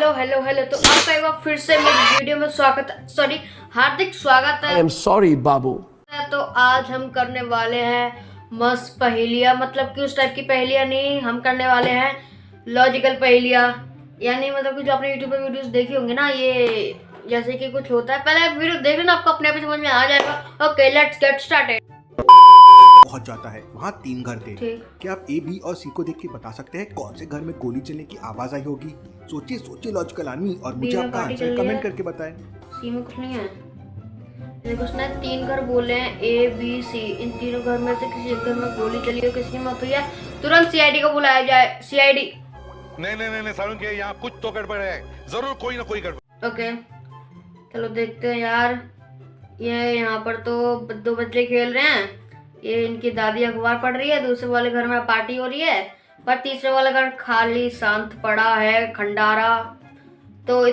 Hello hello hello. तो आपका एक बार फिर से मेरी वीडियो में हार्दिक स्वागत है। I am sorry, बाबू। तो आज हम करने वाले हैं मस्त पहेलियाँ, मतलब कि उस टाइप की पहेलियाँ नहीं, हम करने वाले हैं लॉजिकल पहेलियाँ। यानी मतलब कि जो आपने यूट्यूब पर वीडियोस देखी होंगी ना, ये जैसे कि कुछ होता है, पहले आप वीडियो देख लेना, आपको अपने आप ही समझ में आ जाएगा। Okay, let's get started. पहुंच जाता है। वहाँ 3 घर थे। क्या आप ए, बी और सी को देख के बता सकते हैं कौन से घर में गोली चलने की आवाज आई होगी? सोचिए सोचिए लॉजिकल आदमी, और मुझे आपका आंसर कमेंट करके बताएं। सी में कुछ नहीं है। देखो, उसने 3 घर बोले हैं, ए बी सी। इन तीनों घर में से किसी एक घर में गोली चली हो, किसी में हुई है, तुरंत सीआईडी को बुलाया जाए। सीआईडी। नहीं सारुण के यहाँ कुछ तो गड़बड़ है, जरूर कोई ना कोई गड़बड़। ओके, चलो देखते हैं यार। ये यहाँ पर तो 2 बच्चे खेल रहे हैं। ये इनकी दादी अखबार पढ़ रही है, दूसरे वाले घर में पार्टी हो रही है, पर तीसरे वाला घर खाली शांत पड़ा है, खंडारा। तो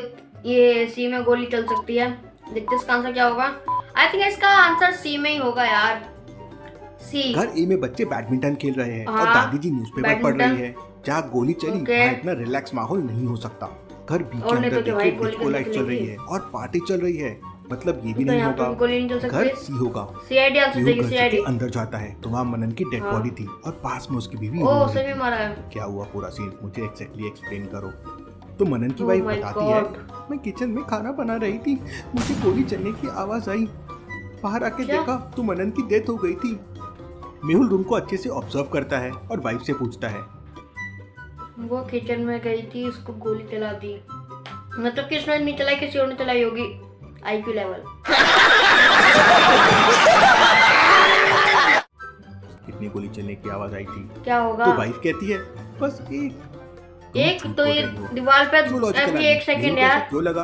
ये सी में गोली चल सकती है। देखते इसका आंसर क्या होगा। आई थिंक इसका आंसर सी में ही होगा यार। सी। घर ए में बच्चे बैडमिंटन खेल रहे हैं और दादी जी न्यूज़पेपर पढ़ रही है। जहाँ गोली चली वहाँ इतना रिलैक्स माहौल नहीं हो सकता। घर बी के अंदर देखिए डिस्को लाइट चल रही है और पार्टी चल रही है, मतलब ये भी नहीं होगा। घर सी होगा। सीआईडी आंसर देगी। सीआईडी अंदर जाता है तो वहाँ मनन की डेड बॉडी थी और पास में उसकी बीवी। ओह, उसे भी मारा है। क्या हुआ पूरा सीन मुझे एक्जेक्टली एक्सप्लेन करो। तो मनन की वाइफ बताती है, मैं किचन में खाना बना रही थी, मुझे गोली चलने की आवाज आई, बाहर आके देखा तो मनन की डेथ हो गई थी। मेहुल रूम को अच्छे से ऑब्जर्व करता है और वाइफ से पूछता है, वो किचन में गई थी, उसको गोली चला दी, मतलब किसने नहीं चलाई, किसी और ने चलाई होगी। IQ level. कितनी गोली चलने की आवाज आई थी? क्या होगा? तो वाइफ कहती है, बस एक तो ये दीवार पे अभी 1 सेकंड यार, क्यों लगा?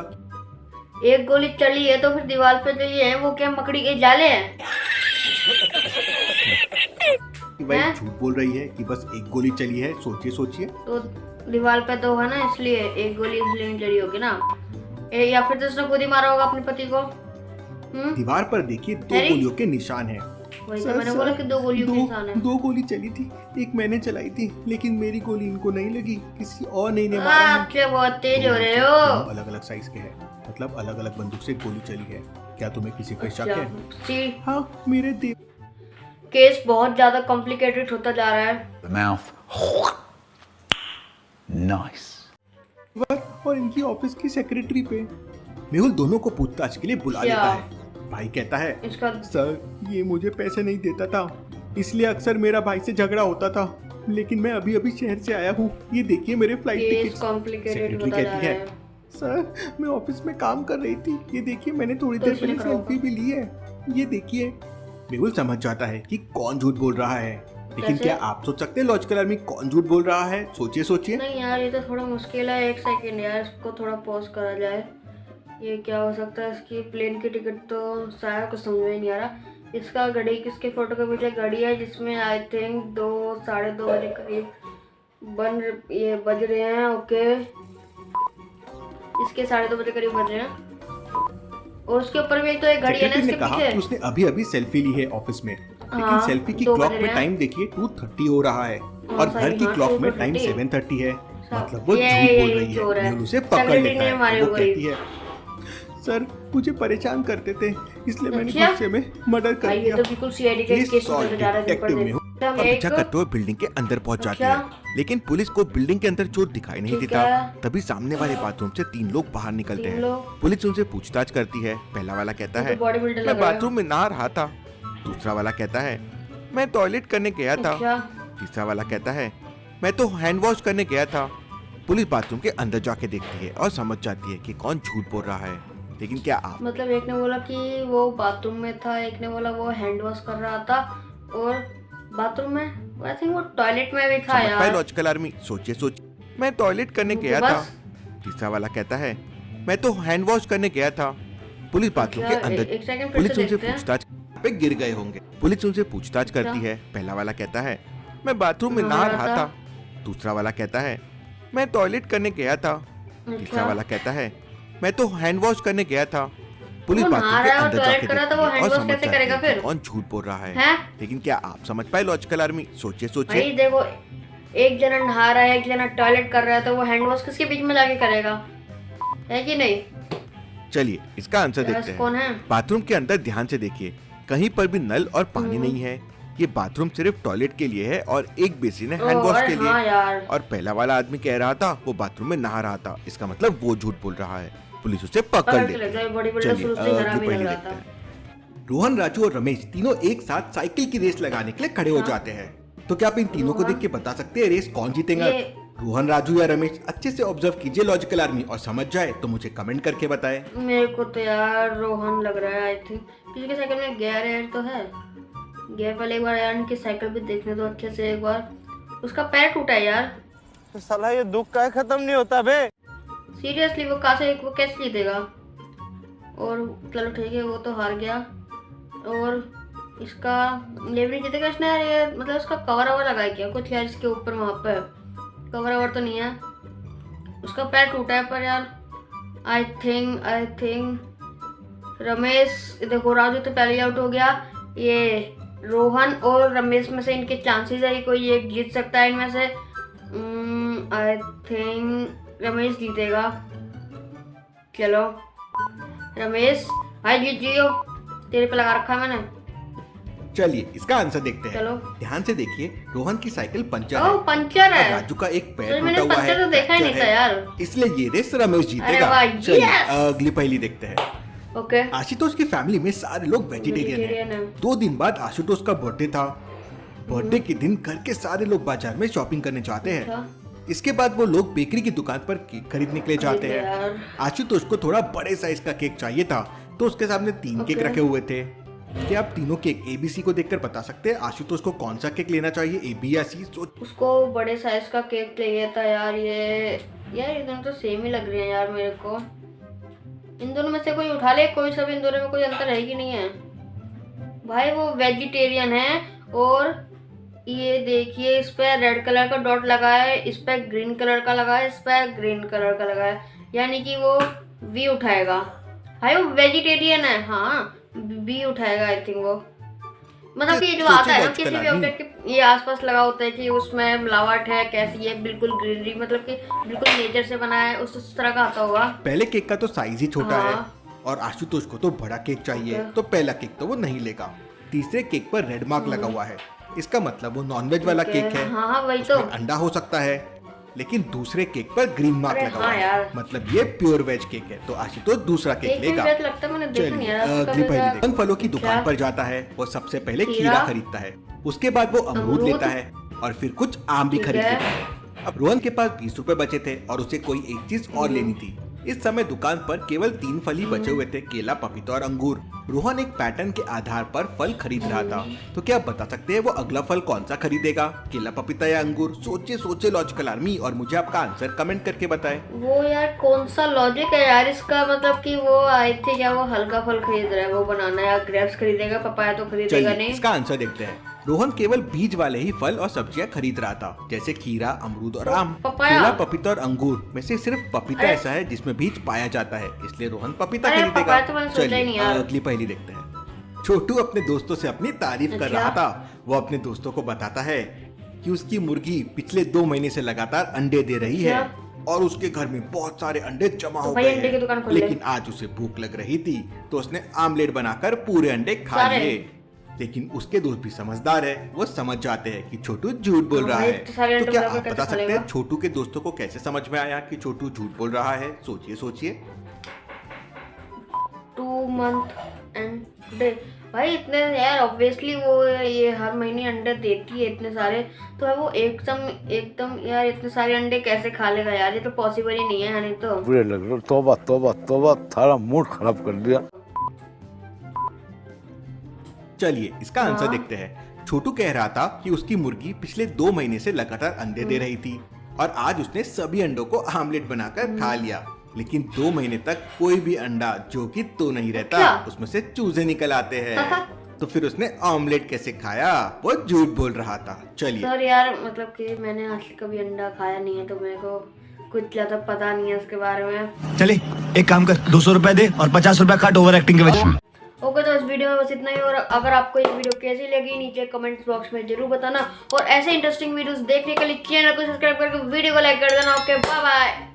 एक गोली चली है तो फिर दीवार पे जो ये है वो क्या मकड़ी के जाले हैं? वाइफ झूठ बोल रही है कि बस एक गोली चली है। सोचिए सोचिए। तो दीवार पे तो है ना, इसलिए एक गोली इसलिए नहीं चली होगी ना। या फिर तो उसने खुद ही मारा होगा अपने पति को। दीवार पर देखिए 2 गोलियों के निशान हैं। वही तो मैंने बोला कि 2 गोलियों के निशान हैं। 2 गोली चली थी, एक मैंने चलाई थी, लेकिन मेरी गोली इनको नहीं लगी, किसी और ने मारा है। आप बहुत तेज हो रहे हो। अलग अलग साइज के हैं, मतलब अलग अलग बंदूक से गोली चली है। क्या तुम्हें किसी पर शक है? हाँ, मेरे केस बहुत ज्यादा कॉम्प्लिकेटेड होता जा रहा है। Nice. और इनकी ऑफिस की सेक्रेटरी पे मेहुल दोनों को पूछताछ के लिए बुला लेता है। भाई कहता है, सर ये मुझे पैसे नहीं देता था, इसलिए अक्सर मेरा भाई से झगड़ा होता था, लेकिन मैं अभी अभी शहर से आया हूँ, ये देखिए मेरे फ्लाइट टिकट्स। सेक्रेटरी कहती है, सर मैं ऑफिस में काम कर रही थी, ये देखिए मैंने थोड़ी देर पहले सेल्फी भी ली है, ये देखिए। मेहुल समझ जाता है कि कौन झूठ बोल रहा है, लेकिन क्या आप सोच सकते हैं लॉजिकल आदमी कौन झूठ बोल रहा है? सोचिए सोचिए। नहीं यार, ये तो थोड़ा मुश्किल है। 1 सेकंड यार, इसको थोड़ा पॉज करा जाए। ये क्या हो सकता है? इसकी प्लेन की टिकट तो शायद कुछ समझ में नहीं आ रहा। इसका घड़ी, किसके फोटो के पीछे घड़ी है जिसमें आई थिंक 2 साढ़े 2 बजे करीब ये बज रहे हैं। ओके, इसके 2:30 बजे करीब बज रहे हैं, और उसके ऊपर भी तो एक घड़ी है ना इसके पीछे। उसने अभी अभी सेल्फी ली है ऑफिस में, लेकिन सेल्फी की क्लॉक में टाइम देखिए 2:30 हो रहा है और घर की क्लॉक में टाइम 7:30 है, मतलब वो झूठ बोल रही है। मेहुल उसे पकड़ लेता है। वो कहती है, सर मुझे परेशान करते थे, इसलिए मैंने गुस्से में मर्डर कर दिया। ये तो बिल्कुल सीआईडी का केस होता जा रहा है। पीछा करते हुए बिल्डिंग के अंदर पहुंच जाती है, लेकिन पुलिस को बिल्डिंग के अंदर चोर दिखाई नहीं देता। तभी सामने वाले बाथरूम से 3 लोग बाहर निकलते हैं। पुलिस उनसे पूछताछ करती है। पहला वाला कहता है, मैं बाथरूम में नहा रहा था। दूसरा वाला कहता है, मैं टॉयलेट करने गया था। तीसरा वाला कहता है, मैं तो हैंड वॉश करने गया था। पुलिस बाथरूम के अंदर जाके देखती है और समझ जाती है कि कौन झूठ बोल रहा है। लेकिन क्या आप, मतलब एक ने बोला कि वो बाथरूम में था, एक ने बोला वो हैंड वॉश कर रहा था, और बाथरूम में आई थिंक वो टॉयलेट में भी था यार। लॉजिकल आर्मी, सोचिए सोचिए। मैं टॉयलेट करने गया था। तीसरा वाला कहता है, मैं तो हैंड वॉश करने गया था। पुलिस बाथरूम के अंदर, पुलिस उनसे पूछताछ पे गिर गए होंगे। पुलिस उनसे पूछताछ करती है। पहला वाला कहता है, मैं बाथरूम में नहा रहा था। दूसरा वाला कहता है, मैं टॉयलेट करने गया था। तीसरा वाला कहता है, मैं तो हैंड वॉश करने गया था। पुलिस बाथरूम के अंदर जाके देखती है और समझ जाती है कि कौन झूठ बोल रहा है। लेकिन क्या आप समझ पाए लॉजिकल आर्मी? सोचिए सोचिए। भाई देखो, एक जना नहा रहा है, एक जना टॉयलेट कर रहा है, तो वो हैंड वॉश किसके बीच में जाके करेगा? है कि नहीं? चलिए इसका आंसर यस, देखते कौन हैं। है? बाथरूम के अंदर ध्यान से देखिए, कहीं पर भी नल और पानी नहीं है। ये बाथरूम सिर्फ टॉयलेट के लिए है और एक बेसिन है हैंड वॉश के लिए। हाँ यार, और पहला वाला आदमी कह रहा था वो बाथरूम में नहा रहा था, इसका मतलब वो झूठ बोल रहा है। पुलिस उसे पकड़ लेती है। बड़ी बड़ी चलिए शुरू से अगली हरामी लग पहेली रहा देखते था। हैं। रोहन, राजू और रमेश तीनों एक साथ साइकिल की रेस लगाने के लिए खड़े हो जाते हैं। तो क्या आप इन तीनों को रोहन, देख के बता सकते हैं रेस कौन जीतेगा? ये- रोहन, राजू या रमेश? अच्छे से ऑब्जर्व कीजिए लॉजिकल आर्मी और समझ जाए तो मुझे कमेंट करके बताएं। मेरे को तो यार रोहन लग रहा है। आई थिंक किसी के साइकिल में गियर एयर तो है। गियर पहले एक बार यार इनकी साइकिल भी देखने दो अच्छे से एक बार। उसका पैर टूटा है यार। तो साला ये दुख का खत्म नहीं होता बे। सीरियसली वो कैसे जीतेगा? और चलो ठीक है, वो तो हार गया। और इसका ये भी नहीं जीतेगा इसने यार। ये मतलब इसका कवर ओवर लगाया क्या कुछ यार इसके ऊपर? वहाँ पे कवर ओवर तो नहीं है। उसका पैर टूटा है पर यार आई थिंक रमेश, देखो राजू तो पहले आउट हो गया। ये रोहन और रमेश में से इनके चांसेस है कि कोई एक जीत सकता है इनमें से। आई थिंक रमेश जीतेगा। चलो रमेश भाई जीत जियो, तेरे पे लगा रखा है मैंने। चलिए इसका आंसर देखते हैं। चलो। ध्यान से देखिए, रोहन की साइकिल पंचर ओह है पंचर और है। राजू का एक पैर तो मैंने टूटा हुआ है। पंचर तो देखा ही नहीं फ्रैक्चर था है। यार। इसलिए ये रेस रमेश अरे जीतेगा। वाह, चलिए yes! अगली पहेली देखते हैं। ओके, आशुतोष की फैमिली में सारे लोग वेजिटेरियन वेजिटेरियन हैं। है। 2 दिन बाद आशुतोष का बर्थडे था। बर्थडे के दिन घर के सारे लोग बाजार में शॉपिंग करने जाते हैं। अच्छा। इसके बाद वो लोग बेकरी की दुकान पर केक खरीदने के लिए जाते खरीद लिया हैं। यार। आशुतोष को थोड़ा बड़े साइज का केक चाहिए था तो उसके सामने 3 केक ओके। रखे हुए थे। क्या आप तीनों केक ABC को देखकर बता सकते हैं आशुतोष को कौन सा केक लेना चाहिए, A, B या C? सोच। उसको बड़े साइज का केक चाहिए था यार। ये दोनों तो सेम ही लग रहे हैं यार मेरे को। इन दोनों में से कोई उठा ले, कोई सब इन दोनों में कोई अंतर है कि नहीं है? भाई वो वेजिटेरियन है और ये देखिए इस पे रेड कलर का डॉट लगा है, इस पे ग्रीन कलर का लगा है, इस पे ग्रीन कलर का लगा है, यानी कि वो V उठाएगा। भाई वो वेजिटेरियन है। हाँ B उठाएगा आई थिंक वो। मतलब कि ये जो आता है ना किसी भी ऑब्जेक्ट के ये आसपास लगा होता है कि उसमें मिलावट है कैसी है, बिल्कुल ग्रीनरी, मतलब कि बिल्कुल नेचर से बना है, उस तरह का आता होगा। पहले केक का तो साइज ही छोटा है हाँ। और आशुतोष को तो बड़ा केक चाहिए, तो पहला केक तो वो नहीं लेगा। तीसरे केक पर रेड मार्क लगा हुआ है, इसका मतलब वो नॉनवेज वाला केक है। हाँ वही तो। उसमें अंडा हो सकता है, लेकिन दूसरे केक पर ग्रीन मार्क अरे लगा हुआ हाँ है, यार। मतलब ये प्योर वेज केक है। तो आशुतोष दूसरा केक एक लेगा। मिनट लगता है, मैंने देखा नहीं चलिए यार। उसका अगली पहेली वजह- देखते हैं। फलों की दुकान क्या? पर जाता है, वो सबसे पहले खीरा खीरा खरीदता है, उसके बाद वो अमरूद अमरूद? लेता है और फिर कुछ आम भी ठीक खरीद है। लेता है। अब रोहन के पास 20 रुपए बचे थे और उसे कोई एक चीज और लेनी थी। इस समय दुकान पर केवल 3 फल ही बचे हुए थे, केला, पपीता और अंगूर। रोहन एक पैटर्न के आधार पर फल खरीद रहा था। तो क्या आप बता सकते हैं वो अगला फल कौन सा खरीदेगा, केला, पपीता या अंगूर? सोचिए लॉजिकल आर्मी और मुझे आपका आंसर कमेंट करके बताएं। वो यार कौन सा लॉजिक है यार इसका? मतलब कि वो आई थी क्या वो हल्का फल खरीद रहा है, वो बनाना या ग्रेप्स खरीदेगा, पपाया तो खरीदेगा चलिए नहीं। इसका आंसर देखते हैं। रोहन केवल बीज वाले ही फल और सब्जियां खरीद रहा था, जैसे खीरा, अमरूद और आम। पपाया? केला, पपीता और अंगूर में से सिर्फ पपीता अरे- ऐसा है जिसमें बीज पाया जाता है, इसलिए रोहन पपीता अरे खरीदेगा। पपाया तो मैंने सोचा ही नहीं यार। अगली पहेली देखते हैं। छोटू अपने दोस्तों से अपनी तारीफ कर अच्छा। रहा था। वो अपने दोस्तों को बताता है कि उसकी मुर्गी पिछले 2 महीने से लगातार अंडे दे रही है अच्छा। और उसके घर में बहुत सारे अंडे जमा हो भाई गए अंडे की दुकान हैं। खोल ले। लेकिन आज उसे भूख लग रही थी तो उसने आमलेट बनाकर पूरे अंडे खा सारे? लिए। लेकिन उसके दोस्त भी समझदार है, वो समझ जाते हैं कि छोटू झूठ बोल रहा भाई, है। तो सारे तो अंडे क्या बराबर आप कैसे बता खा सकते लेगा? हैं छोटू के दोस्तों को कैसे समझ में आया कि छोटू झूठ बोल रहा है? सोचिए 2 मंथ एंड डे। भाई इतने यार ऑब्वियसली वो ये हर महीने अंडे देती है इतने सारे, तो है वो एकदम यार इतने सारे अंडे कैसे खा लेगा यार? ये तो पॉसिबल ही नहीं है नहीं तो। बुरे लग रहे हो। तौबा तौबा तौबा, थारा मूड खराब कर दिया। चलिए इसका आंसर हाँ। देखते हैं। छोटू कह रहा था कि उसकी मुर्गी पिछले 2 महीने से लगातार अंडे दे रही थी और आज उसने सभी अंडों को आमलेट बनाकर खा लिया। लेकिन 2 महीने तक कोई भी अंडा जो कि तो नहीं रहता, क्या? उसमें से चूजे निकल आते हैं। तो फिर उसने ऑमलेट कैसे खाया? वो झूठ बोल रहा था। चलिए सर यार मतलब कि मैंने आज तक कभी अंडा खाया नहीं है, तो मेरे को कुछ ज्यादा पता नहीं है उसके बारे में। चले एक काम कर, 200 रुपए दे और 50 रुपए काट ओवर एक्टिंग के वजह से। ओके तो इस वीडियो में बस इतना ही। और अगर आपको ये वीडियो कैसी लगी नीचे कमेंट बॉक्स में जरूर बताना, और ऐसे इंटरेस्टिंग वीडियोस देखने के लिए चैनल को सब्सक्राइब करके वीडियो को लाइक कर देना। Okay bye bye.